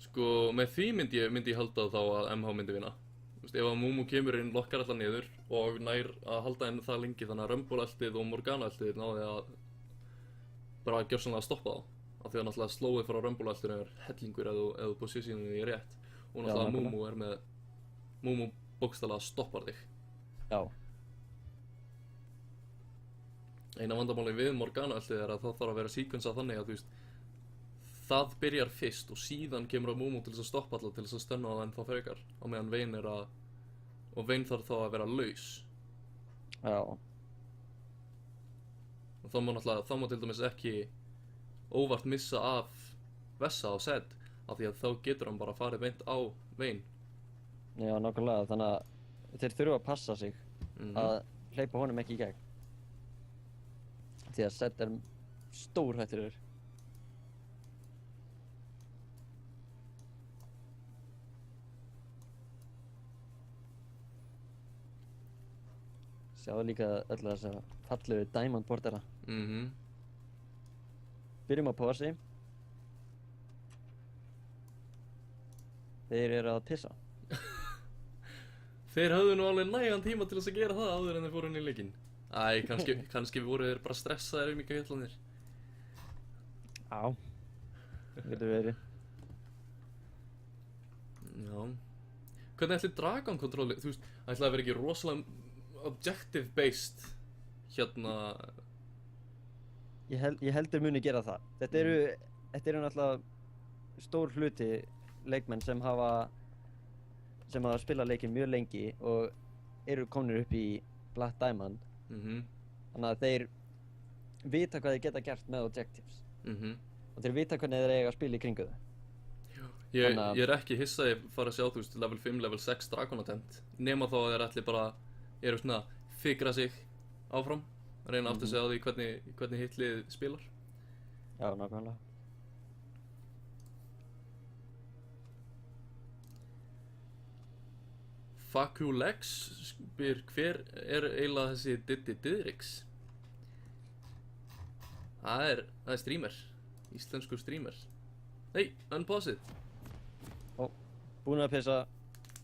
Sko, með því myndi ég halda þá að MH myndi vinna. Þú veist, ef að Mumu kemur inn, lokkar allar niður og nær að halda inn það lengi þannig að Rumble-eltið og Morgana-eltið náði að bara gjörsamlega stoppa þá. Af því að náttúrulega slóið frá Rumble-eltinu er hellingur ef þú positionið því rétt. Og náttúrulega Mumu er með, Mumu bókstaflega stoppar þig. Já. Eina vandamáli við Morgana-eltið er að það þarf að vera sequensað þannig að þú veist, það byrjar fyrst og síðan kemur á Mumu til þess að stoppa alla til þess að stunna það ennþá frekar á meðan Vayne er að og Vayne þarf þá að vera laus Já. og þá má til dæmis ekki óvart missa af Vessa á Zed af því að þá getur hann bara farið beint á Vayne. Já, nákvæmlega, þannig að þeir þurfa að passa sig að hleypa honum ekki í gegn því að Zed er stórhættulegur. Sjáðu líka öll þessa fallegu Diamond Bordera. Byrjum á posi. Þeir eru að pissa. Þeir höfðu nú alveg nægan tíma til þess að gera það áður en þeir fóru inn í leikinn. Æ, kannski voru þeir bara stressaðir mikið hitlanir. Já, það getur verið. Já. Hvernig ætli Dragon Control, þú veist, ætli að vera ekki rosalega objective based hérna. Ég held þeir muni gera það. Þetta eru náttúrulega stór hluti leikmenn sem hafa spilað leikinn mjög lengi og eru komnir upp í Black Diamond. Þannig að þeir vita hvað þeir geta gert með objectives. Og þeir vita hvernig þeir eiga að spila í kringu þau. Ég er ekki hissa að ég fara að sjá, þú veist, level 5, level 6 Dragon Attempt nema þá að þeir ætli bara eru svona að fikra sig áfram, reyna aftur sig á því hvernig hitlið spilar. Já, nákvæmlega. Fakulex spyr hver er eiginlega þessi Diddy Didrix? Það er streamer, íslenskur streamer. Hey, unpause it. Ó, búin að pissa,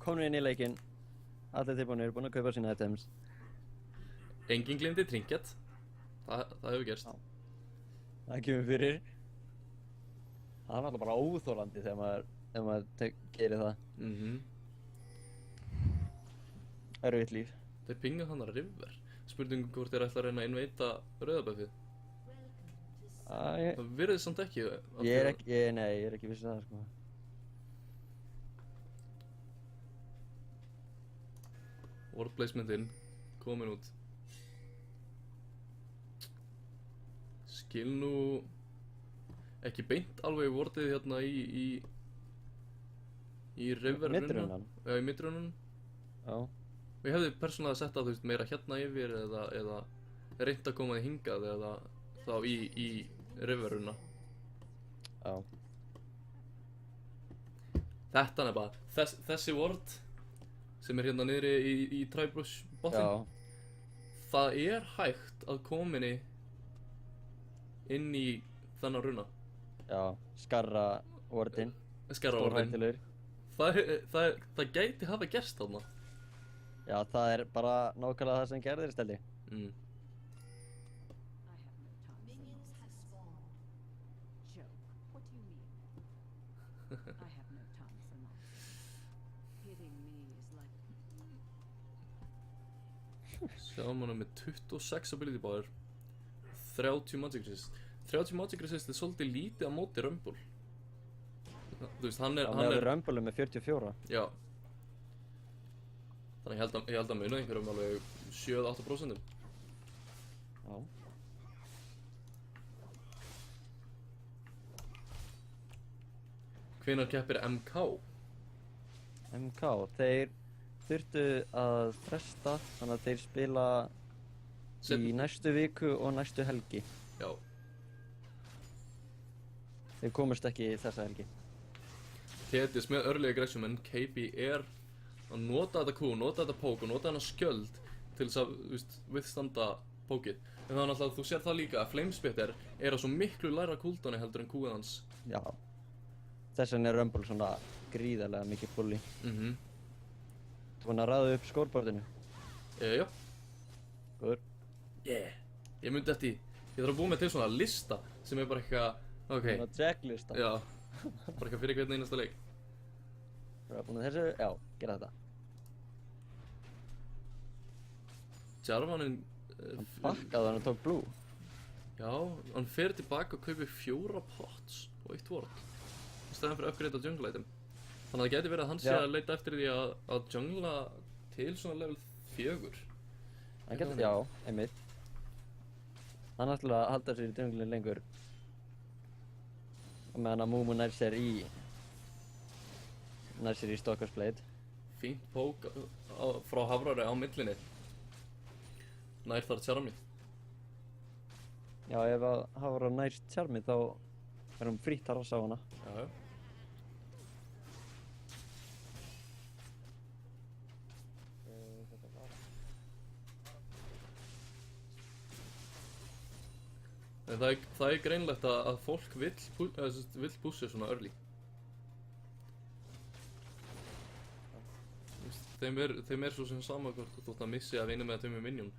komin inn í leikinn, allir tilbúinir, búin að kaupa sína items. Enginn gleymdi trinket, það hefur gerst. Já. Það kemur fyrir. Það er náttúrulega bara óþolandi þegar maður gerir það. Erfitt líf. Þeir pinga hann að River. Spurningum hvort þeir ætla að reyna að innveita rauðaböfið. Það virðist samt ekki. Nei, ég er ekki viss það, sko. Word placementinn komin út. Skil nú ekki beint alveg wordið hérna í Riverrunna. Midrunnan. Já, í midrunnan. Já. Og ég hefði persónulega sett að þú veist meira hérna yfir eða reynt að koma þig hingað eða þá í Riverrunna. Já. Þetta er bara, þessi word sem er hérna niðri í Tribrush botn. Það er hægt að kominni inn í þennan runna. Já, skarra wordinn. Skarra wordinn. Stórhættulegur. Það gæti hafa gerst þarna. Já, það er bara nákvæmlega það sem gerðir í steli. Minions have spawned. Joke. What do you mean? I have no time for nonsense. Hitting me is like... Sjáum hana með 26 ability power, 30 magic resist. 30 magic resist er svolítið lítið á móti Rumble. Þú veist, hann er Rumble með 44. Já. Þannig ég held að muna einhverjum alveg 7-8%. Já. Hvenær keppir MK? MK, þeir þurftu að fresta, þannig að þeir spila í næstu viku og næstu helgi. Já. Þeir komast ekki þessa helgi. Tetis með early aggression en KB er að nota þetta Q, nota þetta poke og nota hennar skjöld til þess að, þú veist, withstanda pókið. En það er náttúrulega, þú sér það líka að Flamespitter er á svo miklu læra cooldowni heldur en Q-ið hans. Já. Þess vegna er Rumble svona gríðarlega mikið bully. Þú búinn að raða upp skórbordinu? Já. Góður. Yeah. Ég myndi eftir, ég þarf að búa mig til svona lista sem er bara eitthvað, ok. Svona checklista. Já, bara eitthvað fyrir hvern einasta leik. Þú er búinn að þessu? Já, gera þetta. Jarvanin... Hann bakkaði hann og tók blue. Já, hann fer tilbaka og kaupir 4 pots og 1 ward. Í staðan fyrir að upgrade jungle item. Þannig að það geti verið að hann sé að leita eftir því að jungla til svona level 4. Hann getur, já, einmitt. Hann ætlar að halda sér í junglinn lengur. Og meðan að Mumu nær sér í Stalker's Blade. Fínt pók frá Hafrari á millinni. Nær þar Charmi. Já, ef að hafa næst Charmi þá er hún frítt að rassa á hana. Já. En það er greinlegt að fólk vill bússa svona early. Þeim er svo sem sama hvort þú þótt að missi af 1 eða 2 minion.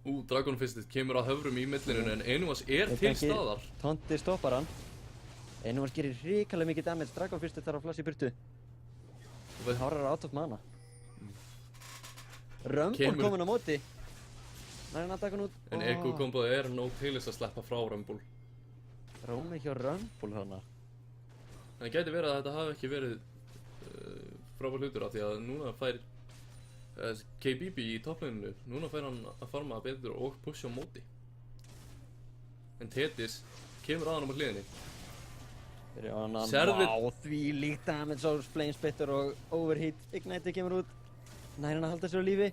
Dragonfistið kemur að höfrum í millinu en Enuas er til staðar. Tonti stoppar hann. Enuas gerir hrikalega mikið damage. Dragonfistið þarf að flassa í burtu. Og Hárar out of mana. Rumble kominn á móti. Nær hann að taka hann út. En Echo komboð er nóg til þess að sleppa frá Rumble. Rómi hjá Rumble hana. En það gæti verið að þetta hafi ekki verið frábær hlutur af því að núna fær KBB í toppleginu, núna fær hann að farma betur og pusha á móti. En Tethys kemur að hann á hliðinni. Sérðu? Vá, því líkt damage á Flamesplitter og Overheat. Ignite kemur út. Nær hann að halda sér á lífi.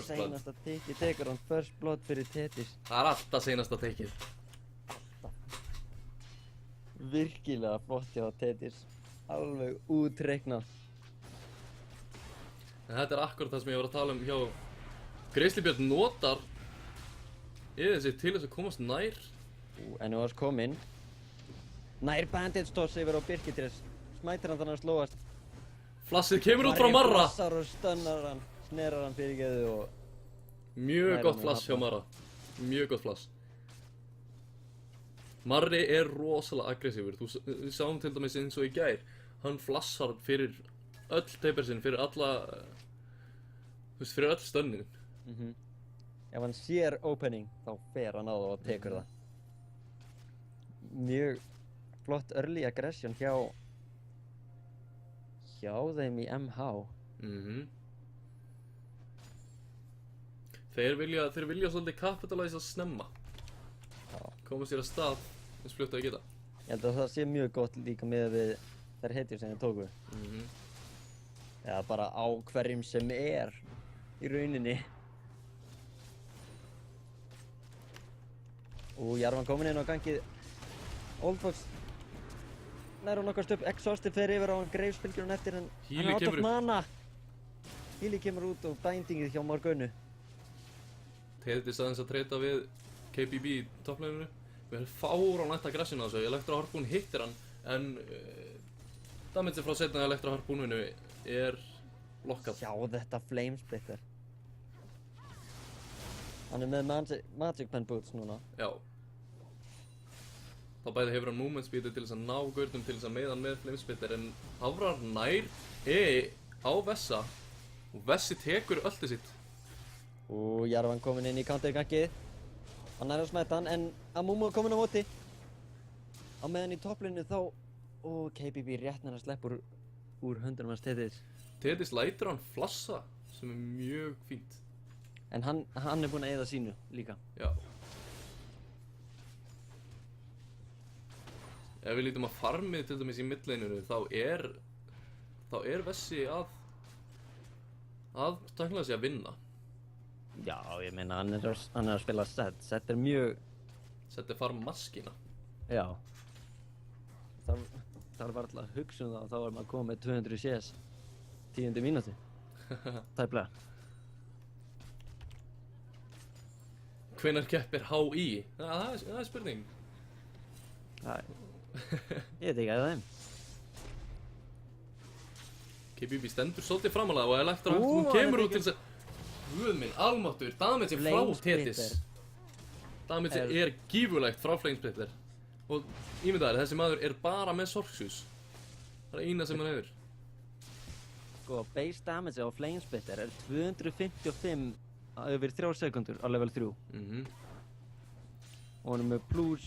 Seinasta tekið tekur hann first blood fyrir Tethys. Það er alltaf seinasta tekið. Virkilega flott hjá Tethys. Alveg útreiknað. En þetta er akkurat það sem ég var að tala um hjá Greislibjörn notar yfir sig til þess að komast nær. Enuas kom inn. Nær bandage toss yfir á Birkitress. Smætir hann þannig að slóast. Flassið kemur út frá Marra. Flassar og stunnar hann. Snerar hann fyrir geðu og... Mjög gott flass hjá Marra. Mjög gott flass. Marri er rosalega aggressífur. Þú sáum til dæmis eins og í gær. Hann flassar fyrir öll tapersinn, fyrir alla... Þú veist, fyrir öll stönnin. Ef hann sér opening, þá fer hann á það og tekur það. Mjög flott early aggression hjá þeim í MH. Þeir vilja svolítið capitalize að snemma. Koma sér að stað eins fljótt að geta. Ég held að það sé mjög gott líka með við þær hetjur sem þeir tóku. Eða bara á hverjum sem er í rauninni. Jarvan kominn inn á gangið. Oldfox nær hún nokkast upp. Exhausted fer yfir á hann. Graves fylgir hann eftir en hann er out of mana. Healy kemur út og bindingið hjá Morgunu. Tethys aðeins að treyta við KBB í toppleginu. Við erum fáránlegt aggression á þessu. Elektra Harpoon hittir hann en damage frá seinna Elektra Harpooninu er blokkað. Sjá þetta Flamesplitter. Hann er með Magic Pen Boots núna. Já. Þá bæði hefur hann movement speedi til þess að ná gaurnum til þess að meiða hann með Flamesplitter en Hafrar nær á Vessa og Vessi tekur öltið sitt. Jarvan kominn inn í countergangið. Hann nær að smæta hann en Amumu kominn á móti. Á meðan í topplinu þá... KBB rétt nær að sleppa úr höndunum hans Tethys. Tethys lætur hann flassa sem er mjög fínt. En hann er búinn að eyða sínu líka. Já. Ef við lítum að farmið til dæmis í midlaninu þá er Vessi að tæknilega sig að vinna. Já, ég meina hann er að spila Zed. Zed er mjög... Zed er farm maskína. Já. Það var alltaf að hugsa um það og þá var maður komið með 200 CS 10. mínúti. Tæplega. Hvenær keppir HÍ? Það er spurning. Það, ég veit ekki að þeim. KBB stendur svolítið framalega og Elektra, Ú, hún hann kemur er út til þess að Guð minn, almáttur, damage frá Tetis. Damage er gífurlegt frá Flamesplitter. Og ímyndaður, þessi maður er bara með Sorksjús. Það er eina sem hann hefur. Sko, base damage á Flamesplitter er 255 yfir 3 sekundur á level 3. Og hann er með plus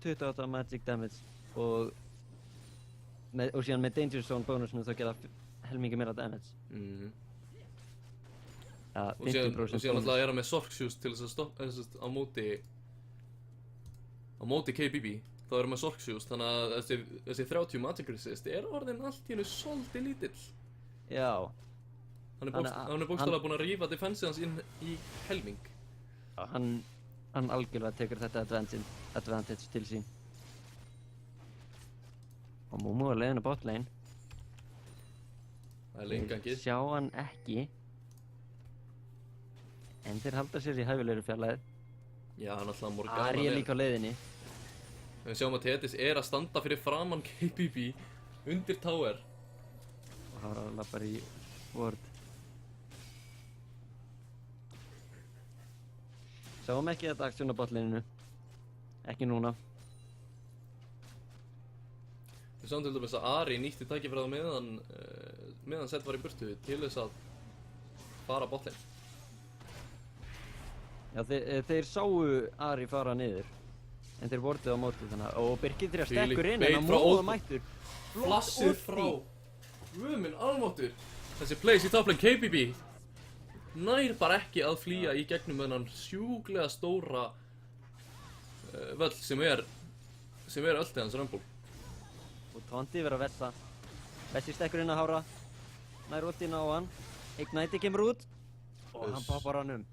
28 magic damage og síðan með Danger Zone bónusinu þá gera helmingi meira damage. Ja, Og síðan alltaf er hann með Sorksjús til þess að stoppa, á móti KBB. Þá er hann með Sorksjús, þannig að þessi 30 magic resist er orðin allt í hennu svolítið lítill. Já. Hann er bókstaflega búinn að rífa defensið hans inn í helming. Hann algjörlega tekur þetta advantage til sín. Og Mumu er leiðin á botlane. Það er leingangið. Sjá hann ekki. En þeir halda sér í hæfilegri fjarlægð. Já, hann alltaf Morgana Ari er líka á leiðinni. Við sjáum að Tetis er að standa fyrir framann KBB undir tower. Og Hara lappar í ward. Sjáum ekki þetta aksjón á botlaneinu. Ekki núna. Við sáum til dæmis að Ari nýtti tækifærið meðan Zed var í burtu til þess að fara botlane. Já, þeir sáu Ari fara niður. En þeir vortuð á móti þannig og Birkir 3 stekkur inn en á móða mættur. Flassið frá Guð minn almáttur. Þessi place í toplane KBB nær bara ekki að flýja í gegnum þennan sjúklega stóra völl sem er ölltið hans Rumble. Og Tondi verður að vessa. Vessi stekkur inn að Hára. Nær ultinn á hann. Ignite kemur út. Og hann poppar hann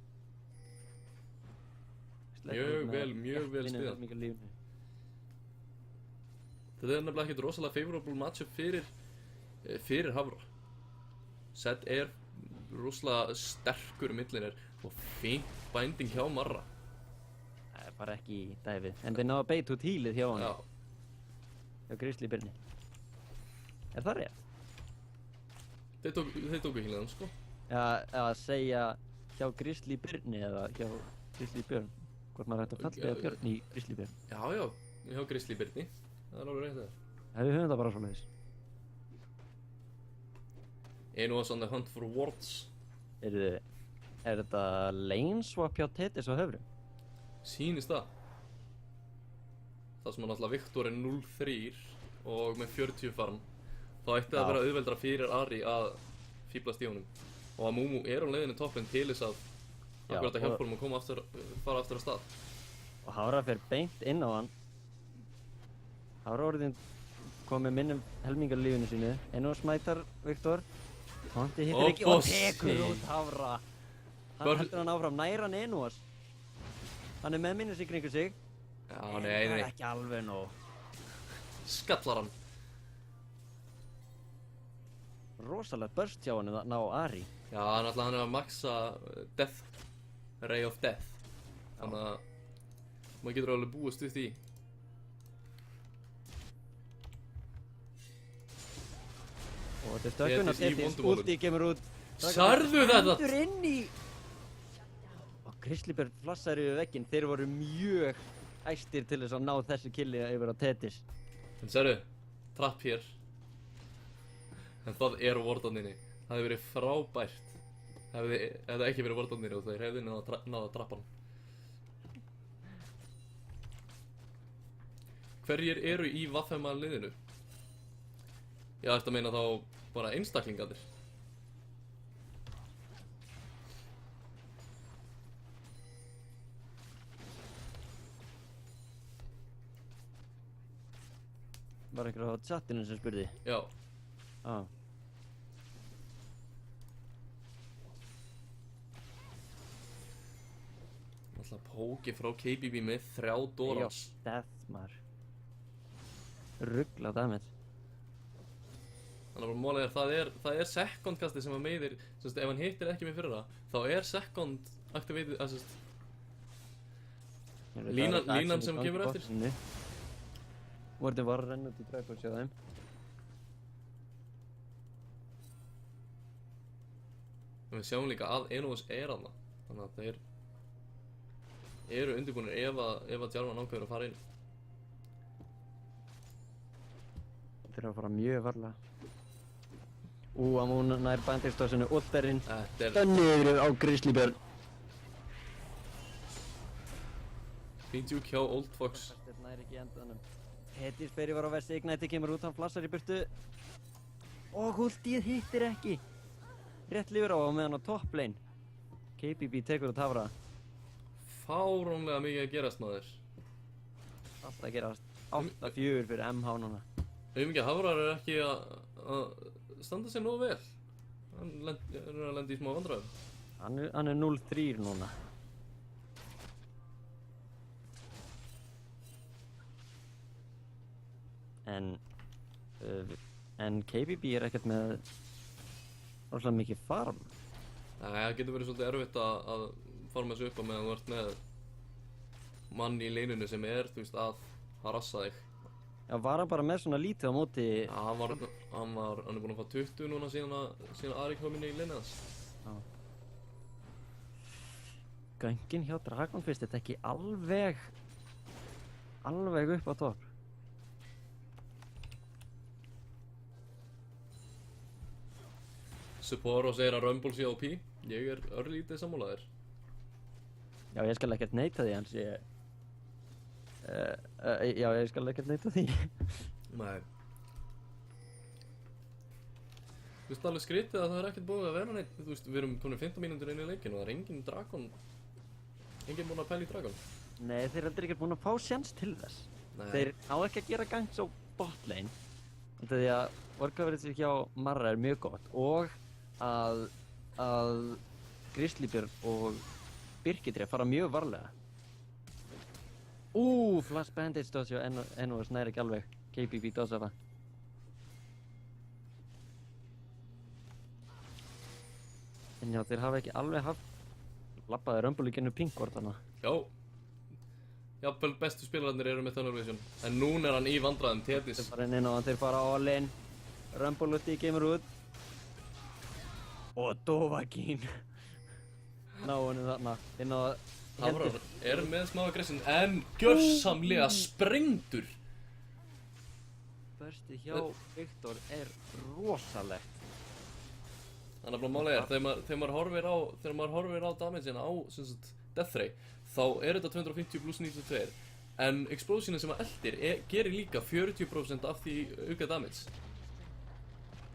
Mjög vel spilað. Þetta er nefnilega ekkert rosalega favorable matchup fyrir Hafra. Zed er rosalega sterkur millinir og fínt binding hjá Marra. Það er bara ekki í dæfið. En þeir náðu að beita út healið hjá hann. Já. Hjá Grizzly Birni. Er það rétt? Þeir tóku healið hann, sko. Já, að segja hjá Grizzly Birni eða hjá Grizzly Björn. Hvort maður ætti að kalla Björn í Grizzly Björn. Já, hjá Grizzly Birni. Það er alveg reynt það. Við höfum það bara svoleiðis. Einu on the hunt for wards. Er þetta lane swap hjá Tetis og Höfrum? Sýnist það. Það sem hann alltaf Viktor er 0-3 og með 40 farm. Þá ætti það að vera auðveldra fyrir Ari að fíblast í honum. Og að Mumu er á leiðinni toppinn til þess að akkurat að hjálpa honum að fara aftur á stað. Og Hára fer beint inn á hann. Hára orðin komið minnum helmingarlífinu sínu. Einu smætar Viktor. Tonti hittir ekki og tekur út Hára. Hann heldur hann áfram, nær hann Enuas. Hann er með minnis í kringu sig. Já, En nei. það er ekki alveg nóg. Skallar hann. Rosalega burst hjá hann að ná Ari. Já, hann er að maxa Death, Ray of Death. Þannig að maður getur alveg búist við því. Og þetta er stökkun að Tetis, ulti kemur út. Særðu þetta? Hendur inn í. Og Grizzly Björn flassar yfir vegginn. Þeir voru mjög æstir til þess að ná þessu killi yfir á Tetis. En sérðu, trapp hér. En það er wardaninni. Það hefði verið frábært. Hefði ekki verið wardaninni og þeir hefði náð að trappa hann. Hverjir eru í Vaffema liðinu? Ég ætti að meina þá bara einstaklingarnir. Var einhver á chatinu sem spurði? Já. Alltaf póki frá KBB með 3 Dorans. Deathmar. Ruggla damage. Þannig að málið það er second kastið sem að meiðir, ef hann hittir ekki með fyrra, þá er second activated, línan sem kemur eftir. Vortin var að renna út í Dræfors hjá þeim. En við sjáum líka að Enovus er þarna. Þannig að þeir eru undirbúinir ef að Jarvan ákveður að fara inn. Þeir eru að fara mjög varlega. Amon nær bandistósinu Ulterinn. Þetta er Niður á Grizzlybjörn. fínt júk hjá Old Fox. Þetta nær ekki í endanum. Hetisberry var á versi, Ignite kemur út, hann flassar í burtu. Og ultið hittir ekki. Rétt lifur á meðan á top lane. KBB tekur að tafra. Fáránlega mikið að gerast maður. Allt að gerast. 8-4 fyrir MH núna. Auðvitað Hafrar er ekki að standa sig nógu vel. Hann er að lenda í smá vandræðum. Hann er 0-3 núna. En KBB er ekkert með rosalega mikið farm. Nei, það getur verið svolítið erfitt að farma þessu upp á meðan þú ert með mann í leinunni sem er, þú veist, að harassa þig. Já, var hann bara með svona lítið á móti? Já, hann er búinn að fá 20 núna síðan Ari kom inn í leinið hans. Já. Göngin hjá Dragon fyrst, þetta ekki alveg upp á topp. Supporo segir að Rumble sé OP. Ég er örlítið sammálaðir. Já, ég skal ekkert neita því, hans ég... já, ég skal ekkert neita því. Nei. Þú veist alveg skrítið að það er ekkert búið að vera neitt. Þú veist, við erum komin 15 mínútur inn í leikinu og það er engin Dragon. Engin búinn að pæla í Dragon. Nei, þeir eru ekki búin að fá sjans til þess. Nei. Þeir á ekki að gera gangs á botlane. Því að workaverðið hjá Marra er mjög gott og að Grizzlybjörn og Birkitri fara mjög varlega. Flash bandage dodge og Enovus nær ekki alveg. KBB dodge af það. En já, þeir hafa ekki alveg labbaði Rumble í gennu Pinkord þarna. Já. Jafnvel bestu spilararnir eru með Tunnel Vision. En núna er hann í vandræðum, Tethys. Þeir fara inn á hann, þeir fara all in. Rumble úti, kemur út. Og Dovahkiin. Ná honum þarna. Inn á Hafrar er með smá aggression en gjörsamlega sprengdur. Burstið hjá Viktor er rosalegt. Þannig að málið er, þegar maður horfir á damageina á Death Ray, þá er þetta 250 plus 92, en Explosionin sem að eldir gerir líka 40% af því auka damage.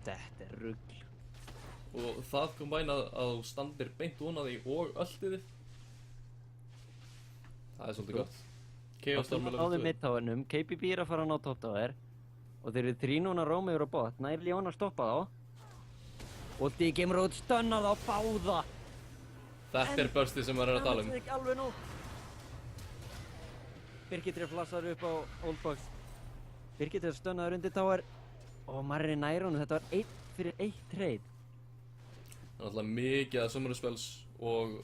Þetta er rugl. Og það kombænað að þú standir beint ofan að því og öltið þið. Það er svolítið gott. Chaos Storm er Áður level 2. mid-towerunum, KBB er að fara að ná top tower og þeir eru 3 núna Rómi yfir á bot, nær Leon að stoppa þá. Ulti kemur út, stunnar þá báða. Þetta er burstið sem maður er að tala um. Það er ekki alveg nóg. Birkitri flassar upp á Old Fox. Birkitri stunnaður undir tower og Marri nær honum, þetta var 1 fyrir 1 trade. Það er alltaf mikið að Summoner Spells og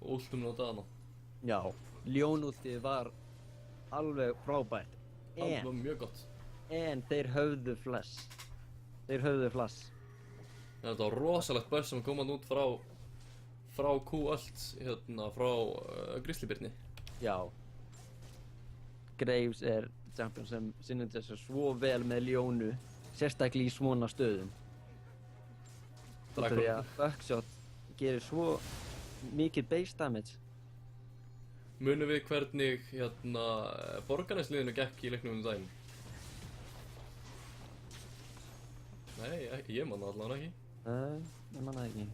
ultum notaðana. Já, Leon ultið var alveg frábært. Það var mjög gott. En þeir höfðu flash. En þetta var rosalegt burst sem kom hann út frá Q-Ult, frá Grizzlybjörni. Já. Graves er champion sem sinnir þess svo vel með Leonu, sérstaklega í svona stöðum. Því að Buckshot gerir svo mikið base damage. Munum við hvernig Borgarnesliðinu gekk í leiknum daginn? Nei, ég man það allavega ekki. Ég man það ekki.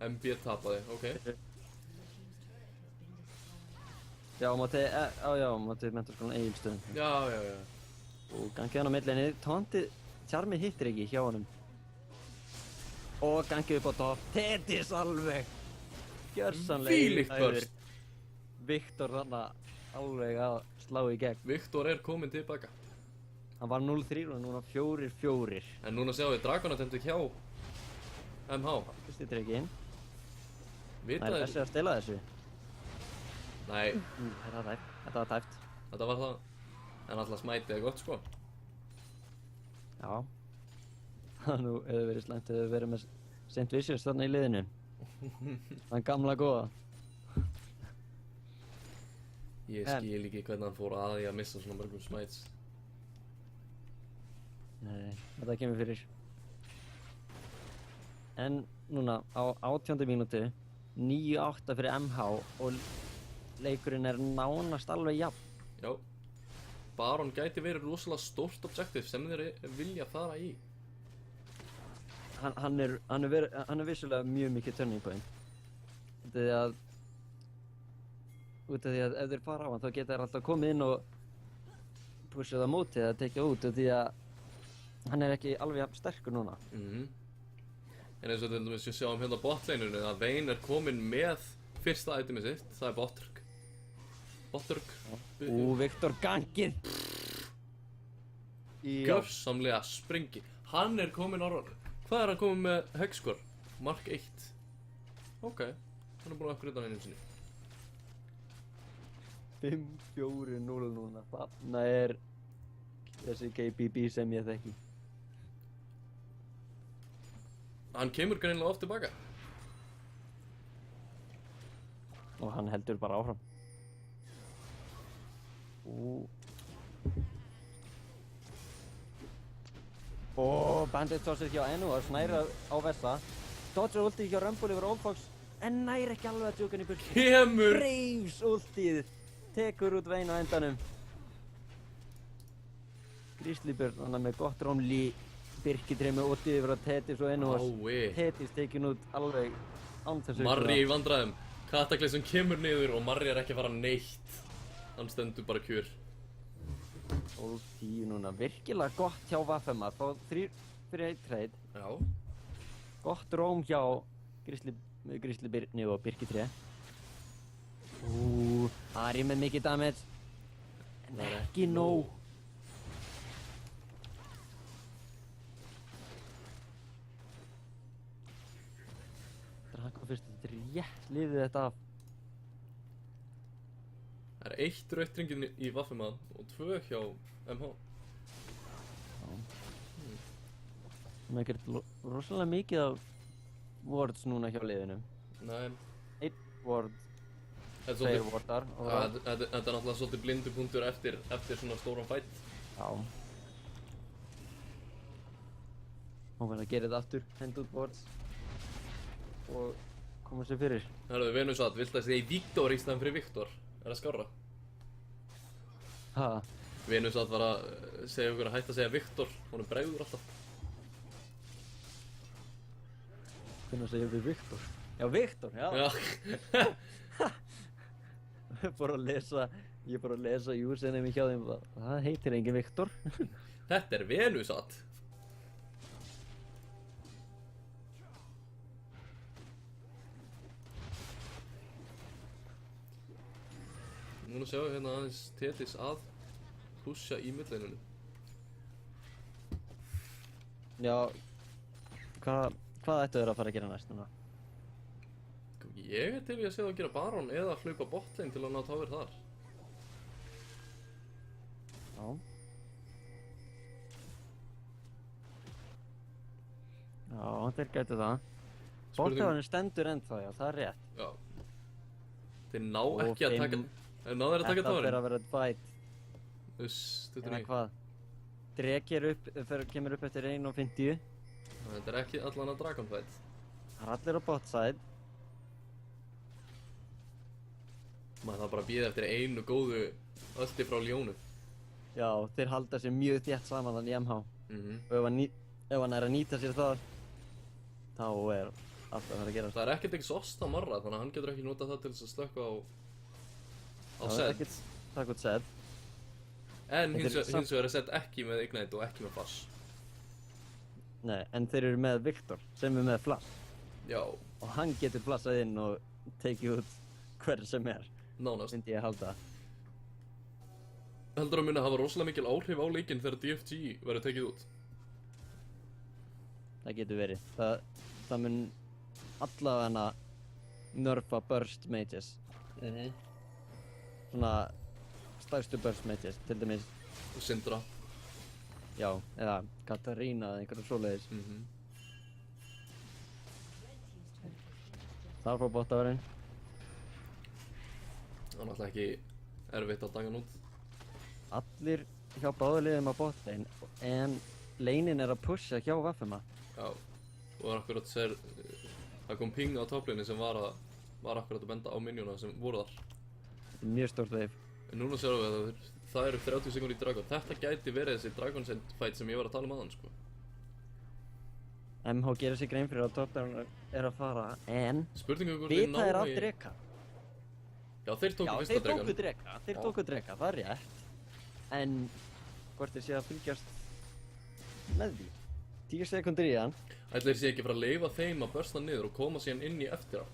MB tapaði, ok. Já, mátti mentorskólan Egilsstöðum. Já. Og gangið hann á millinni, Tóndi Charmi hittir ekki hjá honum. Og gangið upp á topp, Tethys alveg! Gjörsamlega Þvílíkt burst! Viktor þarna alveg að slá í gegn. Viktor er kominn tilbaka. Hann var 0-3 og núna 4-4. En núna sjáum við Dragon Attempt hjá MH. Fyrsti trygginn. Vita Það er þessi að stela þessu. Nei, Þetta var tæft. þetta var það. En alltaf smætið er gott sko. Já. Það nú hefur verið slæmt að verið með St. Vicious þarna í liðinu. Þann gamla góða. Ég skil ekki hvernig hann fór að því að missa svona mörgum smæts. Nei, þetta kemur fyrir. En núna á 18. mínútu 9-8 fyrir MH og leikurinn er nánast alveg jafn. Já. Baron gæti verið rosalega stórt objective sem þeir vilja fara í. Hann er vissulega mjög mikið turning point. Út af því að ef þeir fara á hann þá geta þeir alltaf komið inn og pushað á móti eða tekið út af því að hann er ekki alveg jafn sterkur núna. En eins og til dæmis við sjáum hérna botleininu að Vayne er kominn með fyrsta itemið sitt, það er Botturk. Viktor gangið! Gjörsamlega springi. Hann er kominn á hvað er hann kominn með högskor? Mark 1. Ok, hann er búinn að upgrita hann einu sinni. 5-4-0 núna. Þarna er þessi KBB sem ég þekki. Hann kemur greinilega oft tilbaka. Og hann heldur bara áfram. Bandit tossir hjá Ennu og snæra á Vessa. Dodger ultið hjá Rumble yfir Oldfox en nær ekki alveg að djúka hann í burtu. Kemur! Braves ultið tekur út Vayne á endanum. Grizzly Bird hann með gott rómli. Birkitré með ultið yfir á Tetis og Ennu og Tetis tekin út alveg án þess að Marri í vandræðum. Cataclysm kemur niður og Marri er ekki að fara neitt. Hann stendur bara kjur. 12-10 núna, virkilega gott hjá Vafema, fá 3 fyrir 1 trade. Já. Gott róm hjá Grizzly Birni og Birkitré. Ari með mikið damage, en ekki nóg. Draco fyrst, þetta er rétt liðið þetta af. Það er 1 rautt ringin í Vafema og 2 hjá MH. Það er ekkert rosalega mikið af wards núna hjá liðinu. Nei. 1 ward, 2 wardar. Þetta er náttúrulega svolítið blindu punktur eftir svona stóran fight. Já. Hún verður að gera þetta aftur, henda út wards og koma sér fyrir. Hörðu, Venusat, viltu að segja Viktor í staðan fyrir Viktor? Er það skárra? Ha? Venusat var að segja okkur að hætta að segja Viktor, honum bregður alltaf. Hvernig segir þið Viktor? Já, Viktor, já. Já. Ég er bara að lesa username hjá þeim. Það heitir engin Viktor. Þetta er Venusat. Núna sjáum við hérna aðeins Tetis að pusha í midlaneinu. Já, hvað ættu þeir að fara að gera næst núna? Ég er til í að segja að gera Baron eða hlaupa botlane til að ná tower þar. Já. Já, þeir gætu það. Bottowerinn stendur ennþá, já, það er rétt. Já. Þeir ná ekki að taka... Þeir náður að taka Þetta towerinn. fyrir að vera fight. Þetta Eða hvað? Dreg kemur upp eftir 1:50. Þetta er ekki allan að Dragon fight. Það er allir á bot side. Maður þarf bara að bíða eftir einu góðu ölti frá Ljónu. Já, þeir halda sér mjög þétt saman þannig í MH. Og ef hann er að nýta sér það, þá er alltaf það að gera. Það er ekkert exhaust á Marra, þannig að hann getur ekki notað það til þess að slökka á Það er ekkert takk út set. En hins vegar er set ekki með Ignite og ekki með Flash. Nei, en þeir eru með Viktor, sem er með Flash. Já. Og hann getur flashað inn og tekið út hver sem er. Nánast. Myndi ég halda. Heldur að muni að hafa rosalega mikil áhrif á leikinn þegar DFG verður tekið út? Það getur verið. Það mun allavega nerfa burst mages. Svona stærstu burst mages, til dæmis, Syndra. já, eða Katarina eða einhverju svoleiðis. Það fór botavörinn. Það var náttúrulega ekki erfitt að daga hann út. Allir hjá báðuliðum á botlane, en lanein er að pusha hjá Vafema. Já, og akkurat það kom ping á topplinni sem var akkurat að benda á minjuna sem voru þar. Þetta er mjög stórt veif. En núna sjáum við að það eru 30 sekundur í Dragon. Þetta gæti verið þessi Dragon Send fight sem ég var að tala um aðan, sko. MH gerir sig grein fyrir að toplane er að fara, en Spurningu hvort vita er að dreka. Já, þeir tóku fyrsta dregan. Þeir tóku dreka, það er rétt. En hvort þeir sé að fylgjast með því. 10 sekundur í hann. Ætli þeir sé ekki fara að leyfa þeim að bursta niður og koma síðan inn í eftir á.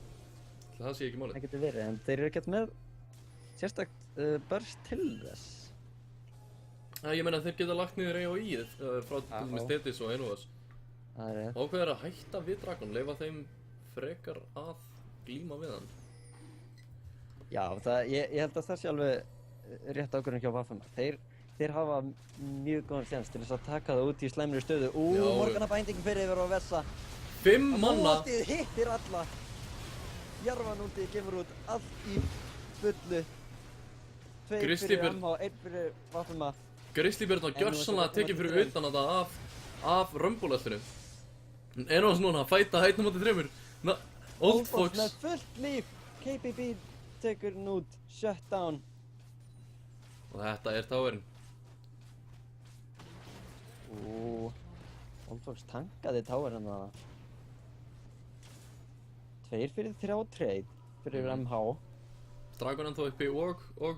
Ætli það sé ekki málið. Það getur verið, en þeir eru ekkert með sérstakt burst til þess. Ég meina þeir geta lagt niður AOE-ið frá til dæmis Thetis og Enovas. Það er rétt. Ákveður að hætta við Dragon, leyfa þeim frekar að glíma við hann. Já, ég held að það sé alveg rétt ákvörðun hjá Vafema. Þeir hafa mjög góðan sjans til þess að taka það út í slæmri stöðu. Já, Morgana bænding fyrir yfir á Vessa. 5 manna! Mótið hittir alla. Jarvanútið gefur út allt í fullu. 2 Grizzly fyrir Bird. MH, 1 fyrir Vafema. Grizzlybjörn var gjörsanlega tekinn fyrir utan þetta af Rumble-öllinu. Enovas núna að fæta hættum átti 3. Old Fox. með fullt líf. KBB tekur hann út. Shutdown. Og þetta er towerinn. Old Fox tankaði towerinn þarna. 2 fyrir 3 trade fyrir MH. Dragon ennþá uppi og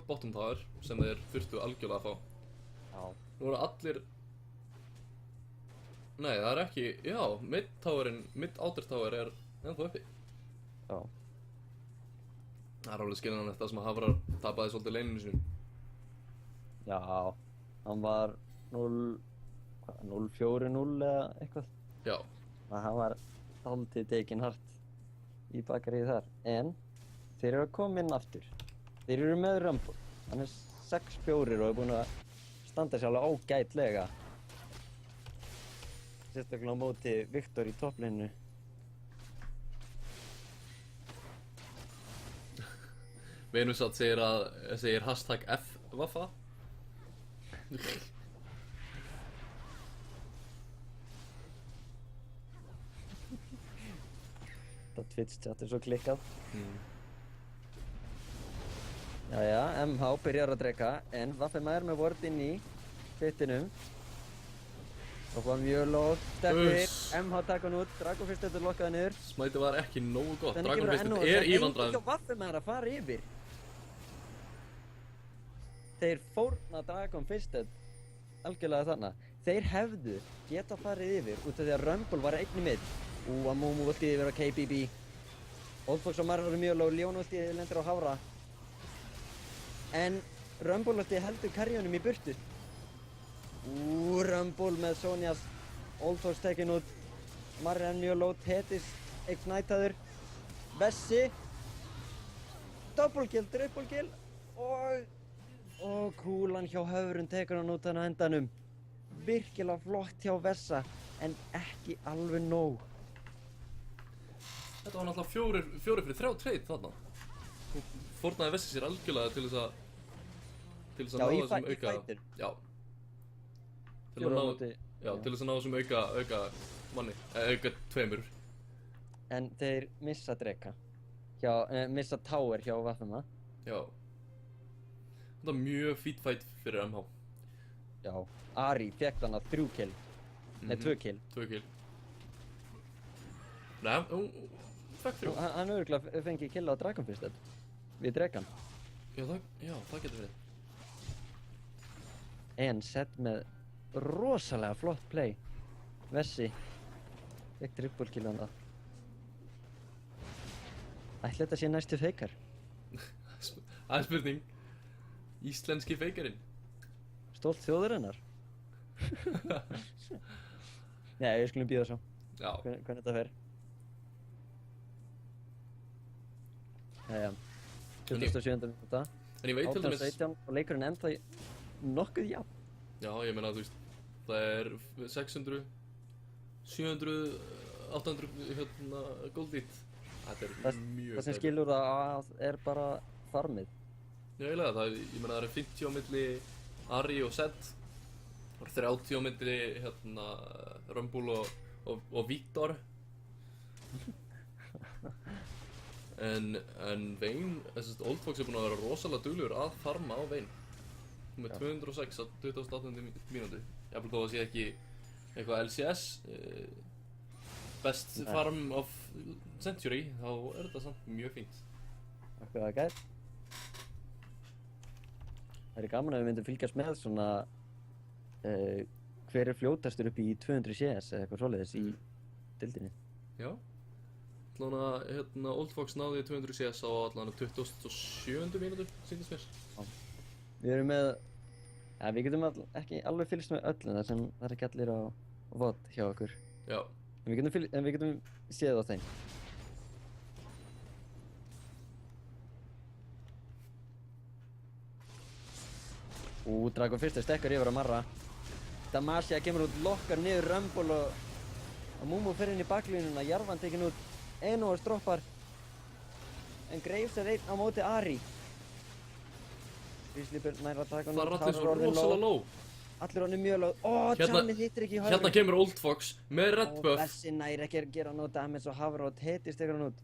bottom tower sem þeir þurftu algjörlega að fá. Já. Nú eru allir... Nei, það er ekki... Já, mid-outer tower er ennþá uppi. Já. Það er alveg skiljanlegt það sem að Hafrar tapaði svolítið leininu sínum. Já, hann var 0-4-0 eða eitthvað. Já. Hann var dálítið tekinn hart í bakaríið þar. En þeir eru að koma inn aftur. Þeir eru með Rumble. Hann er 6-4 og er búinn að standa sér alveg ágætlega. Sérstaklega á móti Viktor í topplinu. Venusat segir hashtag F-Vaffa. Það Twitch-chat er svo klikkað. Jæja, MH byrjar að dreka, en Vafema er með ward inn í pittinum. Og var mjög lóð, steppir, MH taka hann út, Dragonfist lokkaði niður. Smætið var ekki nógu gott, Þannig Dragonfist er í vandræðum. Enginn hjá Vafema er að fara yfir. Þeir fórna Dragonfist algjörlega þarna. Þeir hefðu geta farið yfir út af því að Rumble var einn í midd. Amumu voltið yfir á KBB. Old Fox og Marr voru mjög lóð, Leon voltið lendir á Hafra. En Rumble voltið heldur karjónum í burtu. Rumble með Sonjas. Old Fox tekinn út. Marr er mjög lóð, Thetis ignitaður. Vessi. Double kill, triple kill. Og kúlan hjá Höfrun tekur hann út hann á endanum. Virkilega flott hjá Vessa, en ekki alveg nóg. Þetta var náttúrulega 4 fyrir 3 trade þarna. Hún fórnaði Vessi sér algjörlega til þess að ná þessum auka... Já. Til þess að ná þessum auka manni, auka 2. En þeir missa dreka. Missa tower hjá Vafema. Já. Þetta var mjög fít fight fyrir MH. Já. Ari fekk þannig 3 kill. Nei, 2 kill. 2 kill. Nei, hún fekk 3. Hann örugglega fengið kill á Dragonfist við drekan. Já, það getur verið. En sett með rosalega flott play. Vessi fekk triple kill hann það. Ætli þetta sé næstu feikar? Það er spurning. Íslenski feikarinn. Stolt þjóðarinnar. Nei, við skulum bíða svo. Já. Hvernig þetta fer. Jæja. 27. minúta. En ég veit til dæmis 18-17 og leikurinn ennþá nokkuð jafn. Já, ég meina, þú veist, það er 600, 700, 800 hérna gold ít. Þetta er mjög Það sem tæpur. skilur það að er bara farmið. Já, eiginlega, ég meina, það er 50 á milli Ari og Zed. Það er 30 á milli, hérna, Rumble og Viktor. En Vayne, Old Fox er búinn að vera rosalega duglegur að farma á Vayne. Hún er 206 á 28. mínútu. Jafnvel þó að sé ekki eitthvað LCS, best farm of century, þá er þetta samt mjög fínt. Akkur það gæt. Það er gaman að við myndum fylgjast með svona hver er fljótastur upp í 200 CS eða eitthvað svoleiðis í dildinni. Já. Allan að hérna, Old Fox náði 200 CS á allan að 27. mínútu, sýndist mér. Við erum með, ja, við getum ekki alveg fylgst með öllu þar sem það er ekki allir á VOD hjá okkur. Já. En við getum séð á þeim. Dragon fyrst stekkar yfir á Marra. Demacia kemur út, lokkar niður Rumble og Mumu fer inn í baklínuna, Jarvan tekin út, Enos droppar. En Graves er einn á móti Ari. Grizzlybjörn nær að taka Það hann út, rætti svo orðinn rosalega low. Allir orðnir mjög low. Tjani hittir ekki í höfðu. Hérna kemur Old Fox með red buff. Bessi nær ekki að gera nóg damage og Hafrod hittir tekur hann út.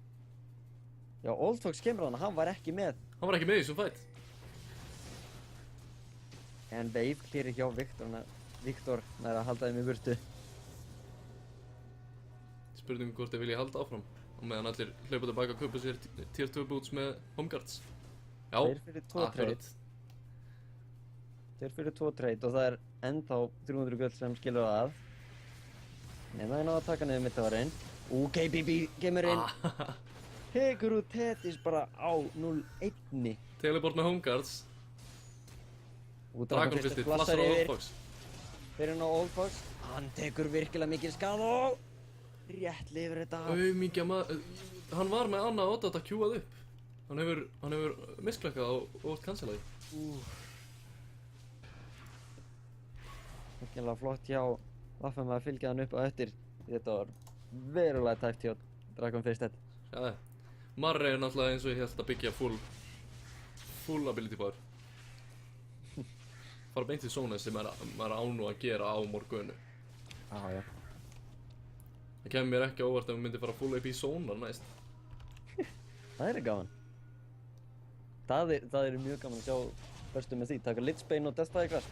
Já, Old Fox kemur hann var ekki með. Hann var ekki með í þessum fight. En Wave clearir hjá Viktor nær að halda þeim í burtu. Spurning hvort þeir vilja halda áfram. Og meðan allir hlaupa tilbaka og kaupa sér tier 2 boots með homeguards. Já, Þeir fyrir 2 trade. Þeir fyrir 2 trade og það er ennþá 300 gull sem skilur það að. Nei, það er náða að taka niður mittavarinn. KBB kemur inn. Tekur út Tetis bara á 0-1. Teleport með homeguards. Dragon Dragonfistir, flassar flassar á Old yfir. Fox. Fyrir hann á Old Fox. Hann tekur virkilega mikið skada og rétt lifir þetta af. Mikið maður, hann var með annað Oddot að kjúað upp. Hann hefur misklekkað og ótt cancelaði. Virkilega flott hjá Vaffum að fylgja hann upp á eftir. Þetta var verulega tækt hjá Dragon Fist. Já, Marri er náttúrulega eins og ég held að byggja full ability power. Fara beint í zónu sem maður á nú að gera á Morgunu. Já. Það kemur mér ekki óvart ef við myndum fara full AP zónar næst. Það er gaman. Það er mjög gaman að sjá förstu með því. Taka Lichbane og Deathfire Grasp.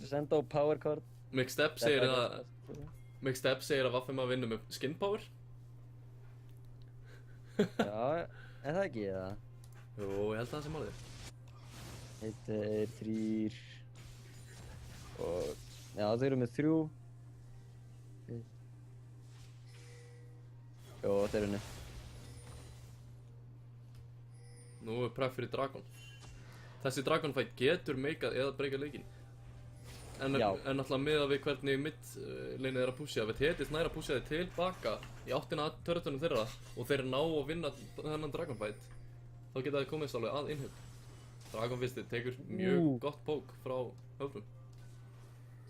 Senda á Power Card. Mixstep segir að Vaffum að vinna með skin power. Já, er það ekki eða? Jú, ég held að það sé málið. 1, 2, 3 og já, þau eru með 3. Jó, þeir eru henni. Nú er pref fyrir Dragon. Þessi Dragon fight getur meikað eða breykað leikinn. En náttúrulega miðað við hvernig mid-laneið er að pushja. Við Tetis nær að pushja þið tilbaka í áttina að turretunum þeirra og þeir ná að vinna þennan Dragon fight. Þá geta þið komist alveg að innhjöld. Dragon Fist tekur mjög gott pók frá höfnum.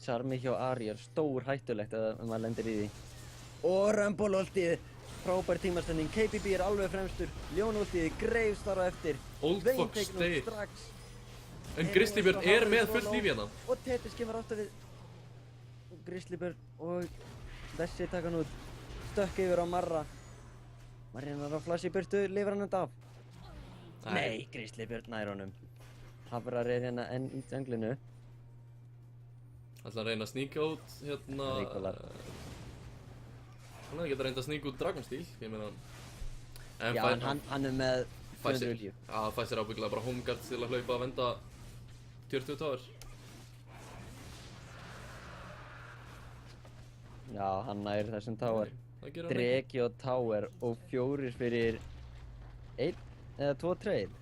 Charmi hjá Ari er stór hættulegt ef maður lendir í því. Og Rumble ultið, frábær tímastending, KBB er alveg fremstur, Ljón ultið, Graves þar á eftir. Old Vayne Fox tekur nú deyr. strax. En Grizzlybjörn er með fullt líf hérna. Og Tetis kemur átt við. Grizzlybjörn og Vessi taka hann út. Stökk yfir á Marra. Marri hann að flasha í burtu, lifir hann þetta af. Nei, Grizzlybjörn nær honum. Hafrar er hérna enn í junglinu. Ætla að reyna að sníka út hérna. Hann hefði getað reynd að sníka út Dragon Steel, ég meina. Já, en hann er með 200 líf. Já, fæst sér ábyggilega bara homeguard til að hlaupa að venda 20 tower. Já, hann nær þessum tower. Það gerir hann ekki. Dreki og tower og 4 fyrir 1 eða 2 trade.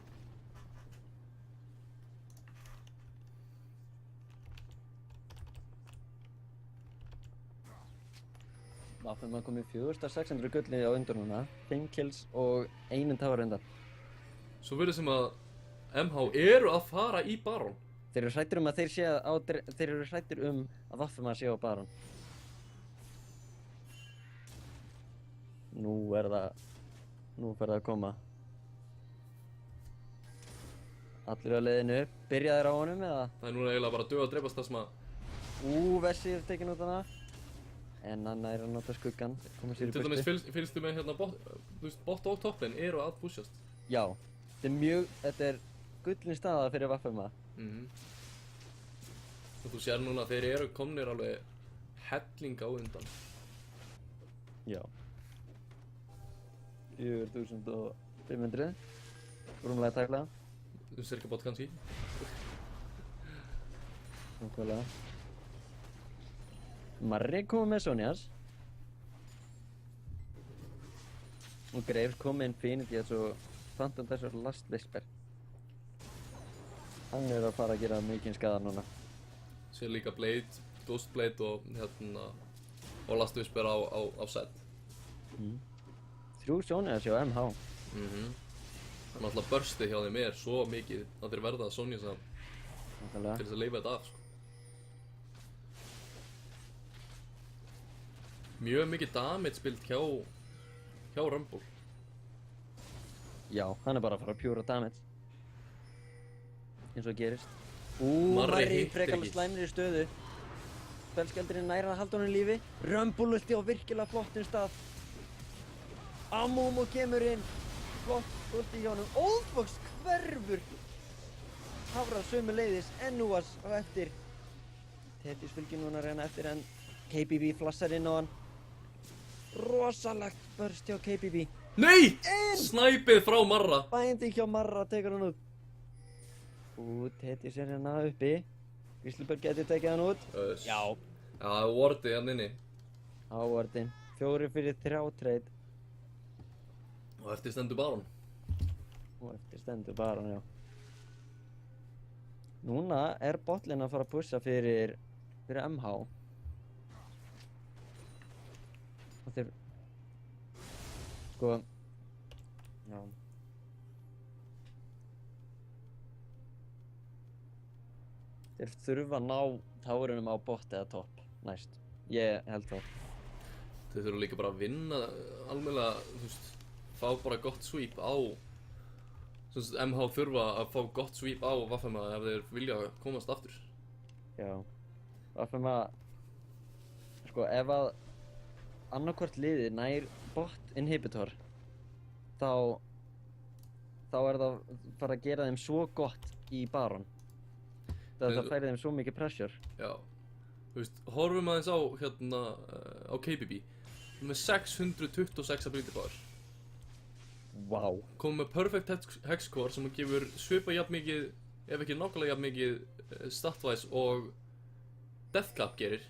Vaffum að komið 4600 gulli á undur núna, 5 kills og 1 tower undan. Svo verður sem að MH eru að fara í Baron. Þeir eru hrættir um að þeir eru hrættir um að Vaffelmaður sé á Baron. Nú fer það að koma. Allir á leiðinu upp. Byrjaðir á honum eða? Það er núna eiginlega bara að döga að dreipast það sem að... Vessi er tekin út hana. En hann er að nota skuggan. Koma sér í Til burtu. dæmis fylgstu með hérna bot og toppin eru að pushast. Já. Þetta er gullin staða fyrir Vaffelmaður. Og þú sér núna að þeir eru komnir alveg helling á undan. Já. 4500. Rúmlega tækla. Þú sér ekki bot kannski. Nákvæmlega. Marri kom með Sonjas. Og Graves kom með Infinity og Phantom Dash og Last Whisper. Hann er að fara að gera mikinn skaða núna. Sér líka Blade, Ghost Blade og hérna og Last Whisper á set. 3 Sonjas hjá MH. Þannig að burstið hjá þeim er svo mikið að þeir verða að Sonjasa til Nákvæmlega. þess að leifa þetta af, sko. Mjög mikið damage build hjá Rumble. Já, hann er bara að fara að pjúra damage. Eins og gerist. Marri Marri hittir frekar ekki. slæmri stöðu. Spellskjaldurinn nær að halda honum í lífi. Rumble ulti á virkilega flottum stað. Amumu kemur inn. Flott ulti hjá honum. Oldfox hverfur. Hafrað sömuleiðis. Ennúas á eftir. Tetis fylgir núna að reyna eftir en KBB flassar inn á hann. Rosalegt burst hjá KBB. Nei! Snæpið frá Marra. Bændi hjá Marra tekur hann út. Tetis er hérna uppi. Grizzlybird geti tekið hann út. Já. Já, wardið hann inni. Ávardin. 4 fyrir 3 trade. Og eftir stendur Baron. Og eftir stendur Baron, já. Núna er botlinn að fara að pusha fyrir MH. Og þeir... Sko... Já. Þeir þurfa að ná tárunum á bot eða topp næst. Ég held það. Þeir þurfa líka bara að vinna almennilega, þú veist, fá bara gott sweep á MH þurfa að fá gott sweep á Vaffelmaður ef þeir vilja komast aftur. Já. Vaffelmaður... Sko, ef að annarkvort liðið nær bot inhibitor þá er það fara að gera þeim svo gott í Baron. Það færi þeim svo mikið pressure. Já. Þú veist, horfum aðeins á hérna á KBB. Með 626 ability power. Vá. Komum með perfect hex core sem gefur svipað jafn mikið, ef ekki nákvæmlega jafn mikið statwise og deathcap gerir.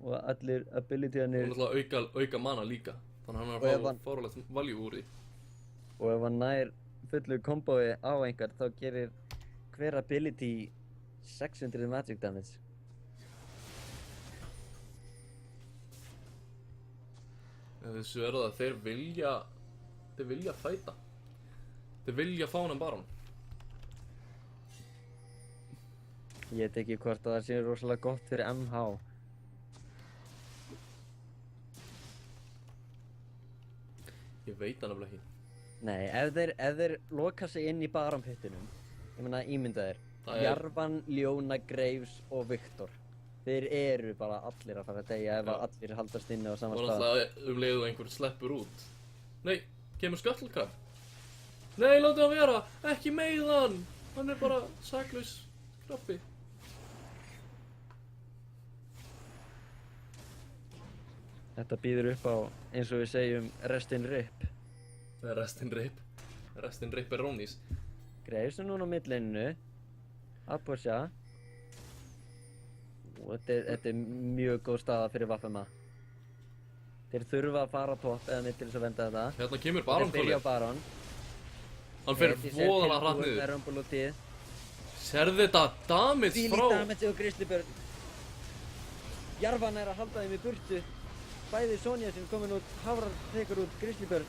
Og allir ability-anir... Og náttúrulega auka mana líka. Þannig að hann er að fá fáralegt value úr því. Og ef hann nær fullu kombói á einhver þá gerir hver ability 600 magic damage. Þessu er það að þeir vilja fæta. Þeir vilja fá hann Baron. Ég veit ekki hvort að það sé rosalega gott fyrir MH. Ég veit það nefnilega ekki. Nei, ef þeir loka sig inn í Baron-pittinum, ég meina ímynda þér, Jarvan, Ljóna, Graves og Viktor. Þeir eru bara allir að fara að deyja ef að allir haldast inni á sama Og stað. náttúrulega leið og einhver sleppur út. Nei, kemur Scuttlecar. Nei, láttu hann vera, ekki meiða hann. Hann er bara saklaus krabbi. Þetta býður upp á, eins og við segjum, restin rip. Það er restin rip er Rónís. Graves er núna á midleininu, að pusha. Og þetta er mjög góð staða fyrir Vaffelmaður. Þeir þurfa að fara topp eða mitt til þess að venda þetta. Hérna kemur Baron Þeir byrja á Baron. Hann fer voðalega hratt Með niður. Rumble og tíð. Sérðu þetta damage Þvílíkt frá... damage og Grizzlybird. Jarvan er að halda þeim í burtu. Bæði Sonja sem komin út, Havrar tekur út Grizzlybird.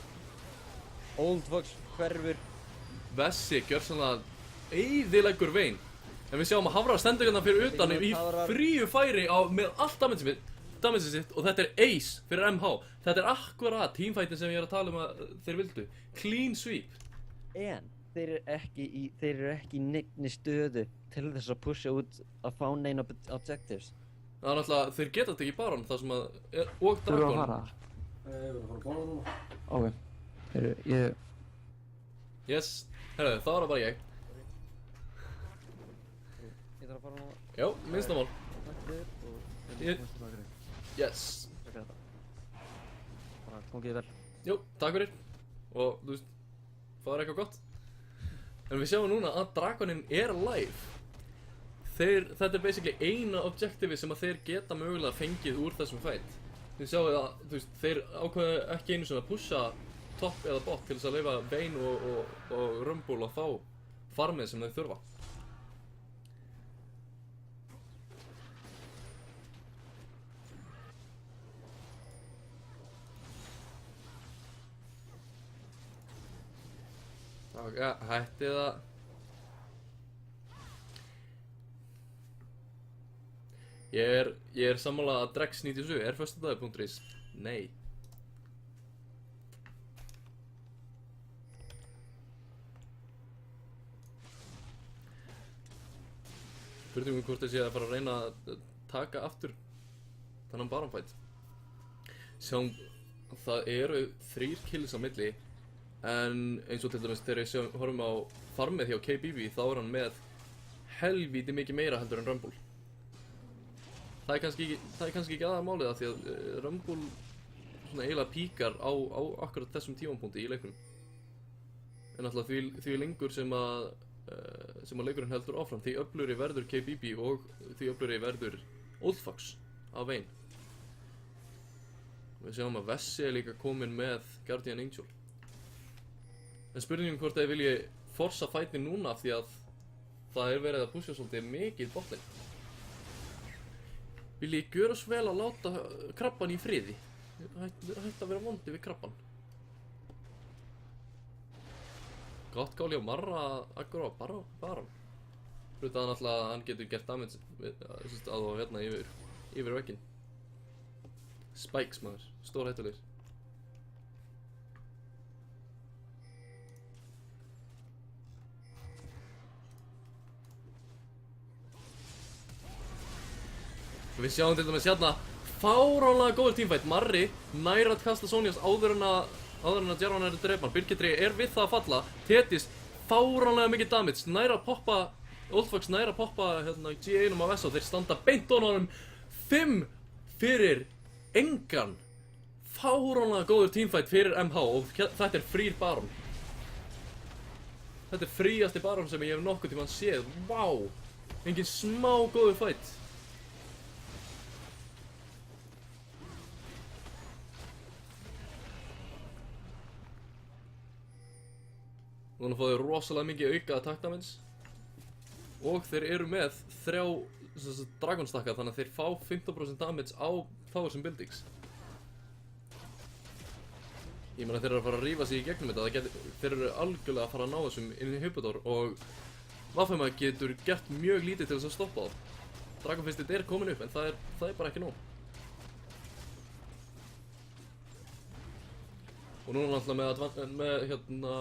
Old Fox hverfur. Vessi gjörsamlega eyðileggur Vayne. En við sjáum að Hafra stendur hérna fyrir utan í fríu færi með allt damage sitt og þetta er ace fyrir MH. Þetta er akkurat teamfightin sem ég er að tala að þeir vildu. Clean sweep. En þeir eru ekki í neinni stöðu til þess að pusha út að fá neina objectives. Það er náttúrulega, þeir geta þetta ekki Baron þar sem að og Þú eru að Dragon. fara? Ég verður að fara að bána núna. Ok. Ég... Yes, herðu, það var það bara ég. Ég þarf að fara núna. Já, minnstamál. Takk fyrir og... Ég- Yes. Takk fyrir þetta. Bara gangið vel. Jú, takk fyrir. Og þú veist, það er eitthvað gott. En við sjáum núna að Dragonin er live. Þetta er basically eina objektifi sem að þeir geta mögulega fengið úr þessum fight. Þið sjáum að, þú veist, þeir ákveða ekki einu svona að pusha topp eða bot til þess að leyfa Vayne og Rumble að fá farmið sem þeir þurfa. Ok, hætti það. Ég er sammála að Drex97 er föstudagur.is. Nei. Spurningum hvort þessi að fara að reyna að taka aftur þennan Baron fight. Sjáum, það eru 3 kills á milli. En eins og til dæmis þegar við horfum á farmið hjá KBB þá er hann með helvíti mikið meira heldur en Rumble. Það er kannski ekki aðalmálið af því að Rumble svona eiginlega píkar á akkurat þessum tímapunkti í leiknum. En alltaf því lengur sem að leikurinn heldur áfram, því öflugri verður KBB og því öflugri verður Old Fox af Vayne. Við sjáum að Vessi er líka kominn með Guardian Angel. En spurningum hvort þeir vilji forsa fætin núna af því að það er verið að pusha svolítið mikið botlane. Vil ég gjöra svo vel að láta krabban í friði? Hætti að vera vondi við krabban. Gott gáli á Marra akkur á Baron. Hluta hann alltaf að hann getur gert damage að og hérna yfir vegginn. Spikes maður, stór hættulegir. Við sjáum til dæmis hérna fáránlega góður teamfight. Marri nær að kasta Sonjas áður en að Jarvan er að drepa hann. Birkitri er við það að falla. Tetis fáránlega mikið damage. Nær að poppa, Old Fox nær að poppa hérna G1 af S og þeir standa beint ofan á honum. 5 fyrir engan. Fáránlega góður teamfight fyrir MH og þetta er frýr Baron. Þetta er fríasti Baron sem ég hef nokkuð tímann séð. Vá! Engin smá góður fight. Núna fá þeir rosalega mikið auka attack damage og þeir eru með 3 dragonstakka þannig að þeir fá 15% damage á þá þessum buildings. Ég meina þeir eru að fara að rífa sig í gegnum þetta, þeir eru algjörlega að fara að ná þessum inn í Hypodor og Vafema getur gert mjög lítið til þess að stoppa þá. Dragonfistit er komin upp en það er bara ekki nóg. Og núna náttúrulega með hérna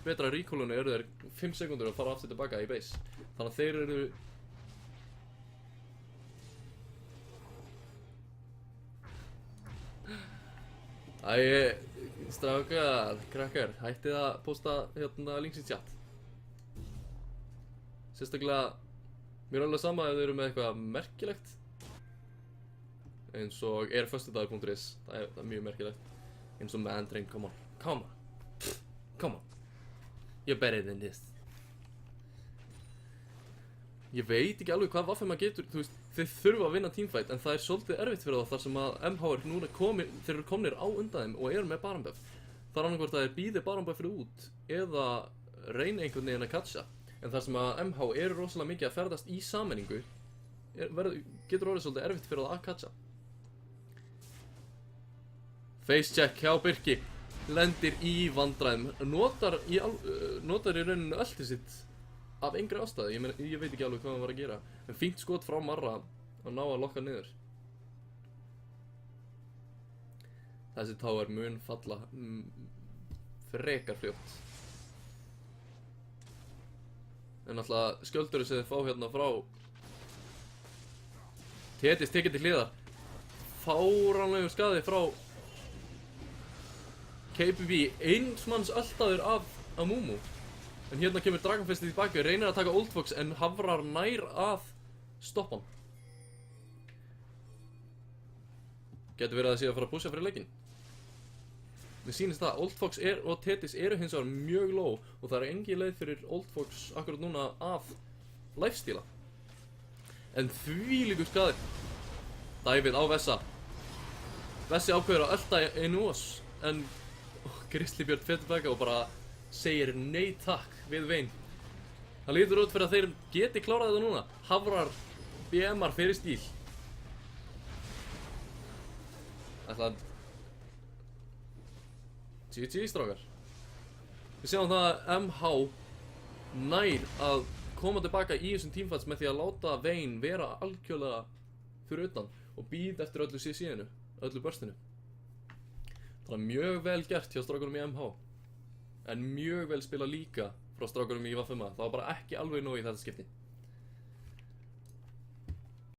betra recallunu eru þeir 5 sekundur að fara aftur tilbaka í base. Þannig að þeir eru strákar, krakkar, hættið að posta hérna links í chat. Sérstaklega, mér er alveg sama ef þið eru með eitthvað merkilegt eins og föstudagur.is, það er mjög merkilegt. Eins og Mandrain, come on. You're better than this. Ég veit ekki alveg hvað Vafema getur, þú veist, þeir þurfa að vinna teamfight en það er svolítið erfitt fyrir þá þar sem að MH er núna þeir eru komnir á undan þeim og eru með Baron buff. Það er annarkvort að þeir býði Baron buffið út eða reyna einhvern veginn að catcha. En þar sem að MH eru rosalega mikið að ferðast í sammenningu getur orðið svolítið erfitt fyrir það að catcha. Face check hjá Birki. lendir í vandræðum, notar í rauninu öltið sitt af engri ástæðu, ég veit ekki alveg hvað hann var að gera, en fínt skot frá Marra að ná að lokka niður. Þessi tower mun falla frekar fljótt. En náttúrulega skjöldurinn sem þið fá hérna frá Tétis tekið til hliðar. Fáránlegur skaði frá KBB, eins manns alltaður af Amumu. En hérna kemur Dragonfestið tilbaka, reynir að taka Old Fox en hafrar nær að stoppa hann. Getur verið að það sé að fara að pusha fyrir leikinn. Mér sýnist það, Old Fox og Tétis eru hins vegar mjög low og það er engin leið fyrir Old Fox akkurat núna að lifesteala. En þvílíkur skaði. Dævið á Vessa. Vessi ákveður að ölta Enuos en Grizzly Björn fer tilbaka og bara segir nei takk við Vayne. Það lítur út fyrir að þeir geti klárað þetta núna. Hafrar BMR fyrir stíl. Ætla GG strákar. Við sjáum það að MH nær að koma tilbaka í þessum teamfights með því að láta Vayne vera algjörlega fyrir utan og bíða eftir öllu CC-inu, öllu burstinu. Það er mjög vel gert hjá strákunum í MH en mjög vel spila líka frá strákunum í Vafema. Það var bara ekki alveg nóg í þetta skipti.